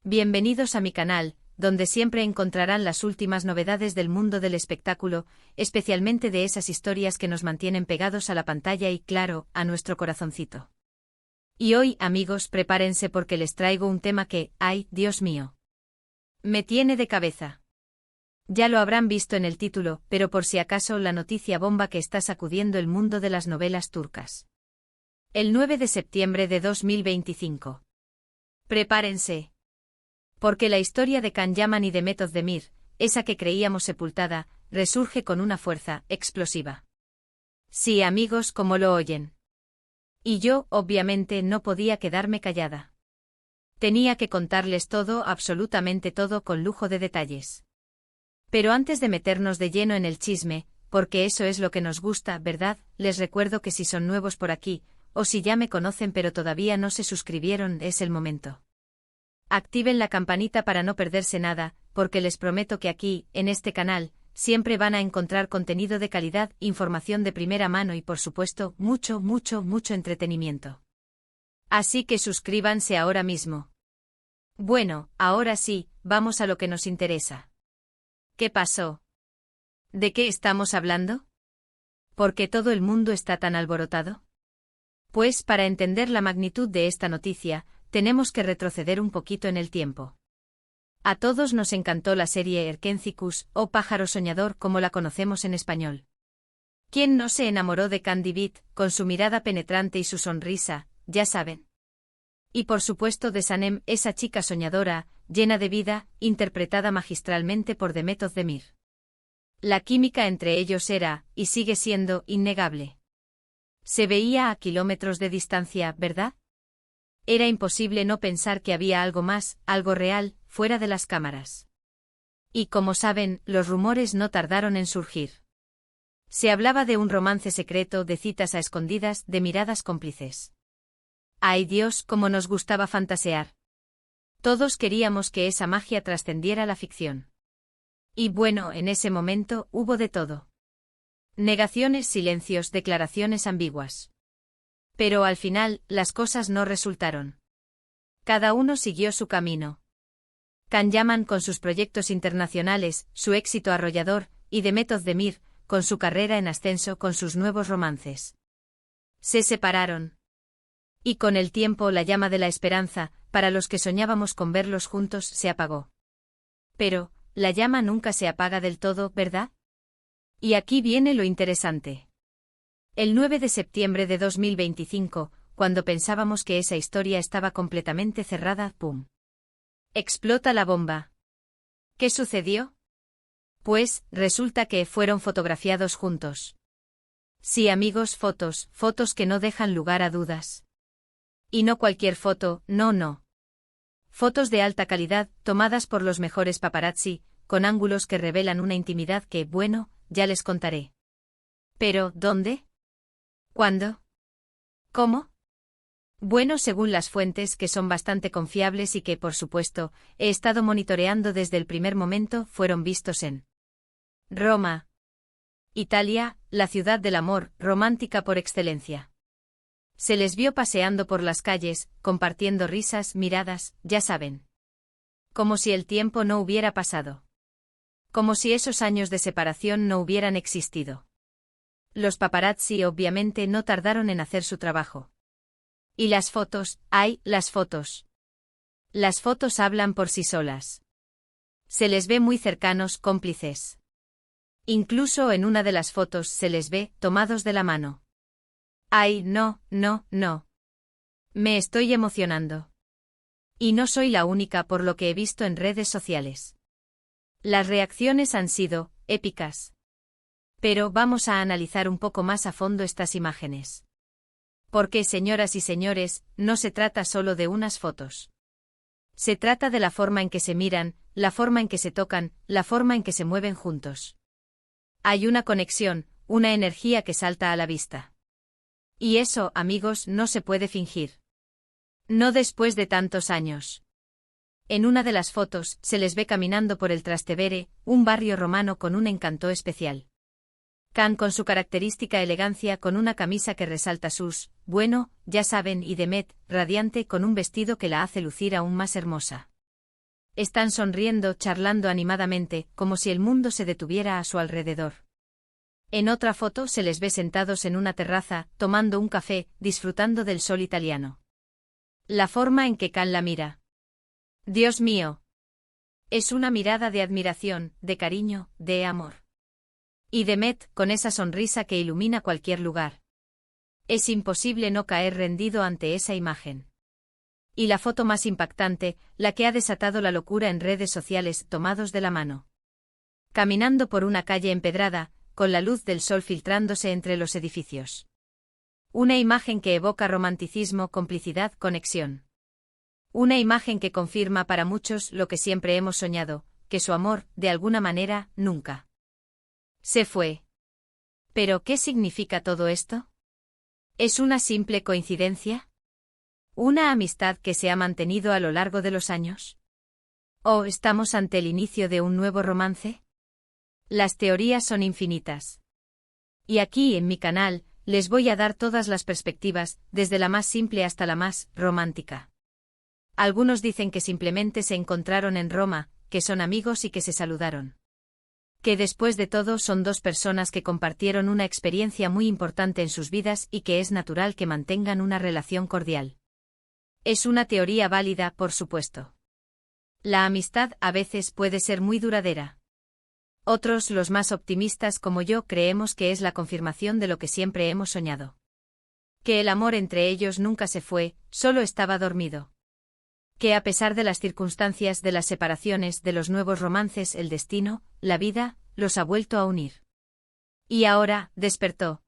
Bienvenidos a mi canal, donde siempre encontrarán las últimas novedades del mundo del espectáculo, especialmente de esas historias que nos mantienen pegados a la pantalla y, claro, a nuestro corazoncito. Y hoy, amigos, prepárense porque les traigo un tema que, ¡ay, Dios mío!, me tiene de cabeza. Ya lo habrán visto en el título, pero por si acaso la noticia bomba que está sacudiendo el mundo de las novelas turcas. El 9 de septiembre de 2025. Prepárense. Porque la historia de Can Yaman y Demet Özdemir, esa que creíamos sepultada, resurge con una fuerza explosiva. Sí, amigos, como lo oyen. Y yo, obviamente, no podía quedarme callada. Tenía que contarles todo, absolutamente todo, con lujo de detalles. Pero antes de meternos de lleno en el chisme, porque eso es lo que nos gusta, ¿verdad?, les recuerdo que si son nuevos por aquí, o si ya me conocen pero todavía no se suscribieron, es el momento. Activen la campanita para no perderse nada, porque les prometo que aquí, en este canal, siempre van a encontrar contenido de calidad, información de primera mano y por supuesto, mucho entretenimiento. Así que suscríbanse ahora mismo. Bueno, ahora sí, vamos a lo que nos interesa. ¿Qué pasó? ¿De qué estamos hablando? ¿Por qué todo el mundo está tan alborotado? Pues para entender la magnitud de esta noticia, tenemos que retroceder un poquito en el tiempo. A todos nos encantó la serie Erkencikus, o Pájaro Soñador como la conocemos en español. ¿Quién no se enamoró de Candy Beat, con su mirada penetrante y su sonrisa, ya saben? Y por supuesto de Sanem, esa chica soñadora, llena de vida, interpretada magistralmente por Demet Özdemir. La química entre ellos era, y sigue siendo, innegable. Se veía a kilómetros de distancia, ¿verdad? Era imposible no pensar que había algo más, algo real, fuera de las cámaras. Y como saben, los rumores no tardaron en surgir. Se hablaba de un romance secreto, de citas a escondidas, de miradas cómplices. ¡Ay Dios, cómo nos gustaba fantasear! Todos queríamos que esa magia trascendiera la ficción. Y bueno, en ese momento, hubo de todo. Negaciones, silencios, declaraciones ambiguas. Pero al final, las cosas no resultaron. Cada uno siguió su camino. Can Yaman con sus proyectos internacionales, su éxito arrollador, y Demet Özdemir, con su carrera en ascenso, con sus nuevos romances. Se separaron. Y con el tiempo la llama de la esperanza, para los que soñábamos con verlos juntos, se apagó. Pero, la llama nunca se apaga del todo, ¿verdad? Y aquí viene lo interesante. El 9 de septiembre de 2025, cuando pensábamos que esa historia estaba completamente cerrada, ¡pum!, explota la bomba. ¿Qué sucedió? Pues, resulta que fueron fotografiados juntos. Sí, amigos, fotos que no dejan lugar a dudas. Y no cualquier foto, no. Fotos de alta calidad, tomadas por los mejores paparazzi, con ángulos que revelan una intimidad que, bueno, ya les contaré. Pero, ¿dónde? ¿Cuándo? ¿Cómo? Bueno, según las fuentes, que son bastante confiables y que, por supuesto, he estado monitoreando desde el primer momento, fueron vistos en Roma, Italia, la ciudad del amor, romántica por excelencia. Se les vio paseando por las calles, compartiendo risas, miradas, ya saben. Como si el tiempo no hubiera pasado. Como si esos años de separación no hubieran existido. Los paparazzi obviamente no tardaron en hacer su trabajo. Y las fotos, ¡ay, las fotos! Las fotos hablan por sí solas. Se les ve muy cercanos, cómplices. Incluso en una de las fotos se les ve, tomados de la mano. ¡Ay, no! Me estoy emocionando. Y no soy la única por lo que he visto en redes sociales. Las reacciones han sido épicas. Pero vamos a analizar un poco más a fondo estas imágenes. Porque, señoras y señores, no se trata solo de unas fotos. Se trata de la forma en que se miran, la forma en que se tocan, la forma en que se mueven juntos. Hay una conexión, una energía que salta a la vista. Y eso, amigos, no se puede fingir. No después de tantos años. En una de las fotos, se les ve caminando por el Trastevere, un barrio romano con un encanto especial. Can con su característica elegancia con una camisa que resalta sus, bueno, ya saben, y Demet, radiante con un vestido que la hace lucir aún más hermosa. Están sonriendo, charlando animadamente, como si el mundo se detuviera a su alrededor. En otra foto se les ve sentados en una terraza, tomando un café, disfrutando del sol italiano. La forma en que Can la mira. Dios mío. Es una mirada de admiración, de cariño, de amor. Y Demet, con esa sonrisa que ilumina cualquier lugar. Es imposible no caer rendido ante esa imagen. Y la foto más impactante, la que ha desatado la locura en redes sociales, tomados de la mano. Caminando por una calle empedrada, con la luz del sol filtrándose entre los edificios. Una imagen que evoca romanticismo, complicidad, conexión. Una imagen que confirma para muchos lo que siempre hemos soñado, que su amor, de alguna manera, nunca se fue. ¿Pero qué significa todo esto? ¿Es una simple coincidencia? ¿Una amistad que se ha mantenido a lo largo de los años? ¿O estamos ante el inicio de un nuevo romance? Las teorías son infinitas. Y aquí en mi canal, les voy a dar todas las perspectivas, desde la más simple hasta la más romántica. Algunos dicen que simplemente se encontraron en Roma, que son amigos y que se saludaron. Que después de todo son dos personas que compartieron una experiencia muy importante en sus vidas y que es natural que mantengan una relación cordial. Es una teoría válida, por supuesto. La amistad a veces puede ser muy duradera. Otros, los más optimistas como yo, creemos que es la confirmación de lo que siempre hemos soñado. Que el amor entre ellos nunca se fue, solo estaba dormido. Que a pesar de las circunstancias, de las separaciones, de los nuevos romances, el destino, la vida, los ha vuelto a unir. Y ahora, despertó.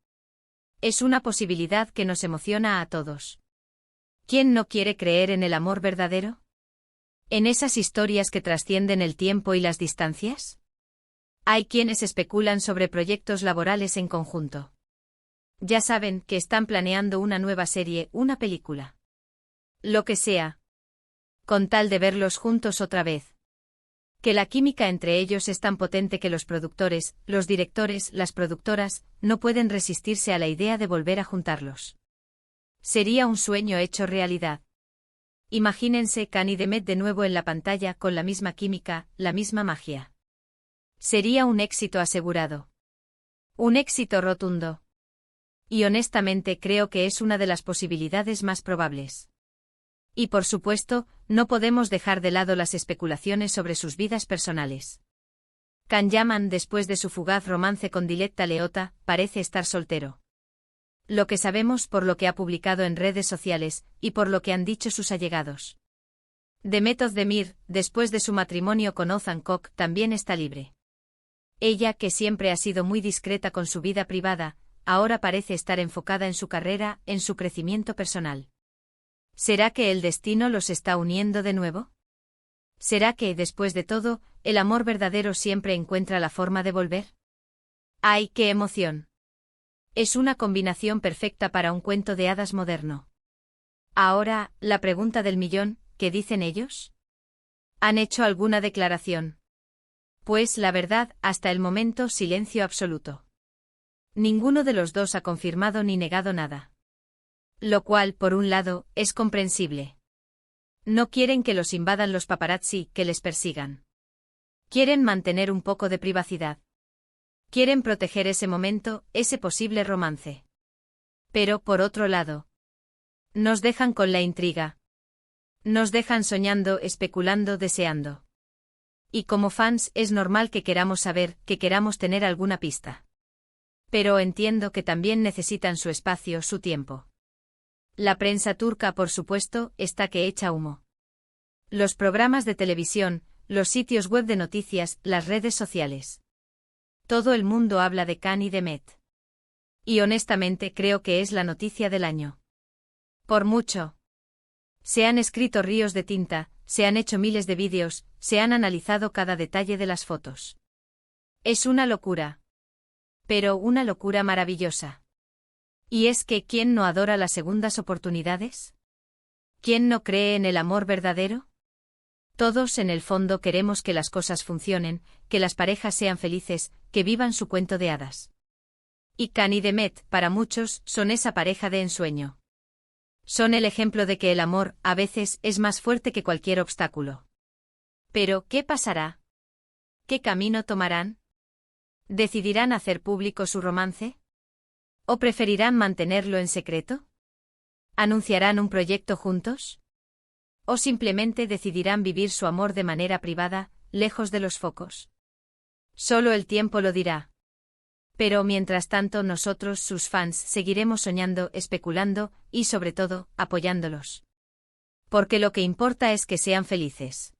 Es una posibilidad que nos emociona a todos. ¿Quién no quiere creer en el amor verdadero? ¿En esas historias que trascienden el tiempo y las distancias? Hay quienes especulan sobre proyectos laborales en conjunto. Ya saben que están planeando una nueva serie, una película. Lo que sea. Con tal de verlos juntos otra vez. Que la química entre ellos es tan potente que los productores, los directores, las productoras, no pueden resistirse a la idea de volver a juntarlos. Sería un sueño hecho realidad. Imagínense Can y Demet de nuevo en la pantalla con la misma química, la misma magia. Sería un éxito asegurado. Un éxito rotundo. Y honestamente creo que es una de las posibilidades más probables. Y por supuesto, no podemos dejar de lado las especulaciones sobre sus vidas personales. Can Yaman, después de su fugaz romance con Diletta Leotta, parece estar soltero. Lo que sabemos por lo que ha publicado en redes sociales, y por lo que han dicho sus allegados. Demet Özdemir, después de su matrimonio con Ozan Koç, también está libre. Ella, que siempre ha sido muy discreta con su vida privada, ahora parece estar enfocada en su carrera, en su crecimiento personal. ¿Será que el destino los está uniendo de nuevo? ¿Será que, después de todo, el amor verdadero siempre encuentra la forma de volver? ¡Ay, qué emoción! Es una combinación perfecta para un cuento de hadas moderno. Ahora, la pregunta del millón, ¿qué dicen ellos? ¿Han hecho alguna declaración? Pues la verdad, hasta el momento silencio absoluto. Ninguno de los dos ha confirmado ni negado nada. Lo cual, por un lado, es comprensible. No quieren que los invadan los paparazzi, que les persigan. Quieren mantener un poco de privacidad. Quieren proteger ese momento, ese posible romance. Pero, por otro lado, nos dejan con la intriga. Nos dejan soñando, especulando, deseando. Y como fans es normal que queramos saber, que queramos tener alguna pista. Pero entiendo que también necesitan su espacio, su tiempo. La prensa turca, por supuesto, está que echa humo. Los programas de televisión, los sitios web de noticias, las redes sociales. Todo el mundo habla de Can y Demet. Y honestamente creo que es la noticia del año. Por mucho. Se han escrito ríos de tinta, se han hecho miles de vídeos, se han analizado cada detalle de las fotos. Es una locura. Pero una locura maravillosa. ¿Y es que quién no adora las segundas oportunidades? ¿Quién no cree en el amor verdadero? Todos en el fondo queremos que las cosas funcionen, que las parejas sean felices, que vivan su cuento de hadas. Y Can y Demet, para muchos, son esa pareja de ensueño. Son el ejemplo de que el amor, a veces, es más fuerte que cualquier obstáculo. Pero, ¿qué pasará? ¿Qué camino tomarán? ¿Decidirán hacer público su romance? ¿O preferirán mantenerlo en secreto? ¿Anunciarán un proyecto juntos? ¿O simplemente decidirán vivir su amor de manera privada, lejos de los focos? Solo el tiempo lo dirá. Pero mientras tanto nosotros, sus fans, seguiremos soñando, especulando y, sobre todo, apoyándolos. Porque lo que importa es que sean felices.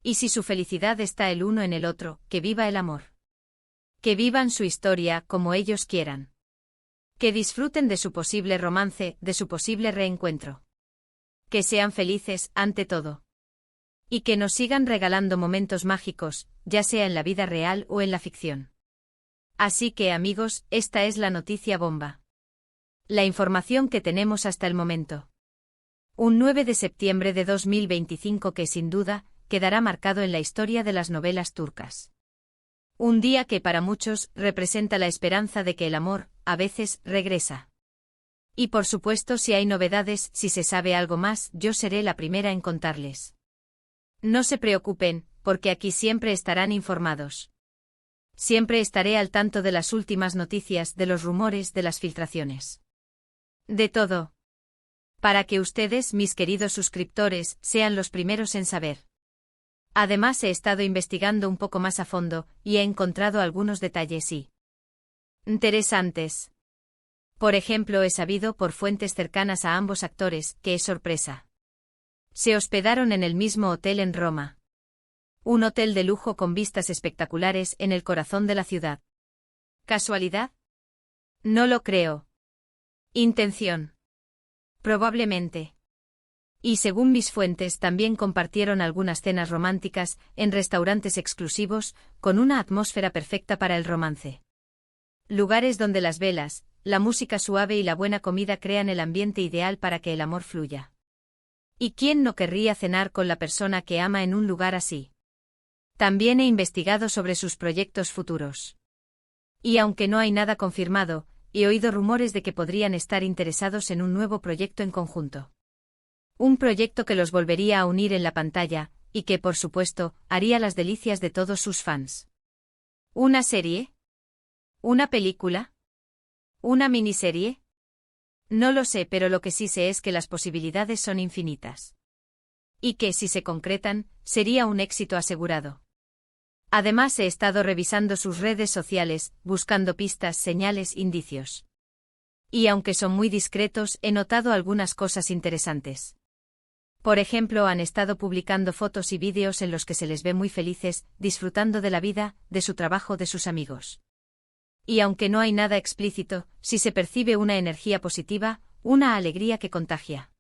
Y si su felicidad está el uno en el otro, que viva el amor. Que vivan su historia como ellos quieran. Que disfruten de su posible romance, de su posible reencuentro. Que sean felices, ante todo. Y que nos sigan regalando momentos mágicos, ya sea en la vida real o en la ficción. Así que, amigos, esta es la noticia bomba. La información que tenemos hasta el momento. Un 9 de septiembre de 2025 que sin duda, quedará marcado en la historia de las novelas turcas. Un día que para muchos representa la esperanza de que el amor, a veces, regresa. Y por supuesto, si hay novedades, si se sabe algo más, yo seré la primera en contarles. No se preocupen, porque aquí siempre estarán informados. Siempre estaré al tanto de las últimas noticias, de los rumores, de las filtraciones. De todo. Para que ustedes, mis queridos suscriptores, sean los primeros en saber. Además he estado investigando un poco más a fondo, y he encontrado algunos detalles interesantes. Por ejemplo, he sabido por fuentes cercanas a ambos actores, que es sorpresa. Se hospedaron en el mismo hotel en Roma. Un hotel de lujo con vistas espectaculares en el corazón de la ciudad. ¿Casualidad? No lo creo. ¿Intención? Probablemente. Y según mis fuentes también compartieron algunas cenas románticas en restaurantes exclusivos, con una atmósfera perfecta para el romance. Lugares donde las velas, la música suave y la buena comida crean el ambiente ideal para que el amor fluya. ¿Y quién no querría cenar con la persona que ama en un lugar así? También he investigado sobre sus proyectos futuros. Y aunque no hay nada confirmado, he oído rumores de que podrían estar interesados en un nuevo proyecto en conjunto. Un proyecto que los volvería a unir en la pantalla, y que, por supuesto, haría las delicias de todos sus fans. ¿Una serie? ¿Una película? ¿Una miniserie? No lo sé, pero lo que sí sé es que las posibilidades son infinitas. Y que, si se concretan, sería un éxito asegurado. Además he estado revisando sus redes sociales, buscando pistas, señales, indicios. Y aunque son muy discretos, he notado algunas cosas interesantes. Por ejemplo, han estado publicando fotos y vídeos en los que se les ve muy felices, disfrutando de la vida, de su trabajo, de sus amigos. Y aunque no hay nada explícito, sí se percibe una energía positiva, una alegría que contagia.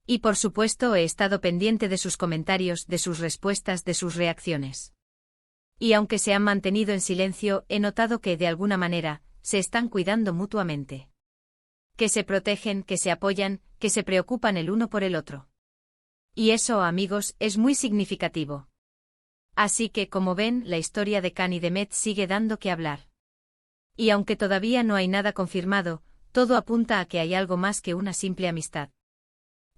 Y por supuesto he estado pendiente de sus comentarios, de sus respuestas, de sus reacciones. Y aunque se han mantenido en silencio, he notado que, de alguna manera, se están cuidando mutuamente. Que se protegen, que se apoyan, que se preocupan el uno por el otro. Y eso, amigos, es muy significativo. Así que, como ven, la historia de Can y Demet sigue dando que hablar. Y aunque todavía no hay nada confirmado, todo apunta a que hay algo más que una simple amistad.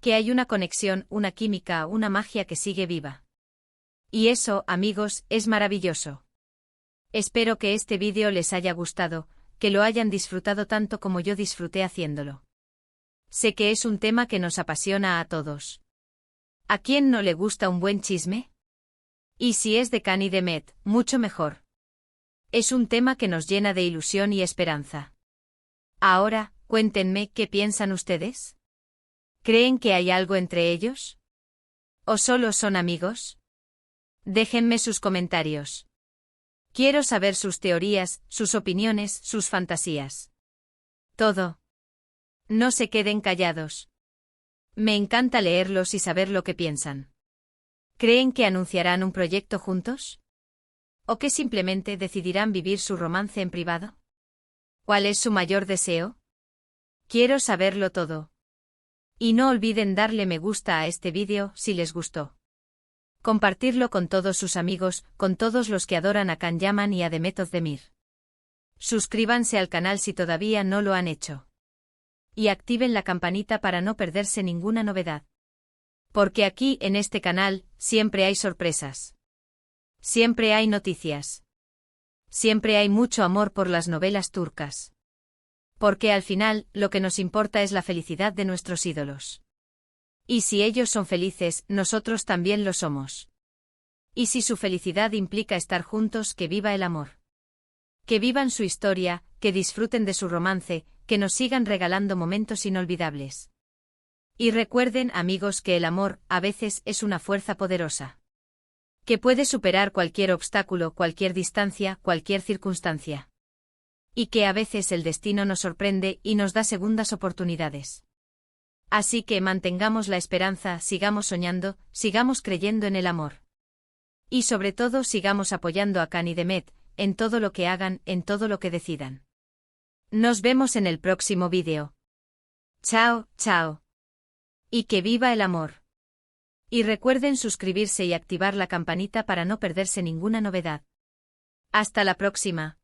Que hay una conexión, una química, una magia que sigue viva. Y eso, amigos, es maravilloso. Espero que este vídeo les haya gustado, que lo hayan disfrutado tanto como yo disfruté haciéndolo. Sé que es un tema que nos apasiona a todos. ¿A quién no le gusta un buen chisme? Y si es de Can y Demet, mucho mejor. Es un tema que nos llena de ilusión y esperanza. Ahora, cuéntenme, ¿qué piensan ustedes? ¿Creen que hay algo entre ellos? ¿O solo son amigos? Déjenme sus comentarios. Quiero saber sus teorías, sus opiniones, sus fantasías. Todo. No se queden callados. Me encanta leerlos y saber lo que piensan. ¿Creen que anunciarán un proyecto juntos? ¿O que simplemente decidirán vivir su romance en privado? ¿Cuál es su mayor deseo? Quiero saberlo todo. Y no olviden darle me gusta a este vídeo si les gustó. Compartirlo con todos sus amigos, con todos los que adoran a Can Yaman y a Demet Özdemir. Suscríbanse al canal si todavía no lo han hecho. Y activen la campanita para no perderse ninguna novedad. Porque aquí, en este canal, siempre hay sorpresas. Siempre hay noticias. Siempre hay mucho amor por las novelas turcas. Porque al final, lo que nos importa es la felicidad de nuestros ídolos. Y si ellos son felices, nosotros también lo somos. Y si su felicidad implica estar juntos, que viva el amor. Que vivan su historia, que disfruten de su romance, que nos sigan regalando momentos inolvidables. Y recuerden, amigos, que el amor, a veces, es una fuerza poderosa. Que puede superar cualquier obstáculo, cualquier distancia, cualquier circunstancia. Y que a veces el destino nos sorprende y nos da segundas oportunidades. Así que mantengamos la esperanza, sigamos soñando, sigamos creyendo en el amor. Y sobre todo sigamos apoyando a Can y Demet, en todo lo que hagan, en todo lo que decidan. Nos vemos en el próximo vídeo. Chao, chao. Y que viva el amor. Y recuerden suscribirse y activar la campanita para no perderse ninguna novedad. Hasta la próxima.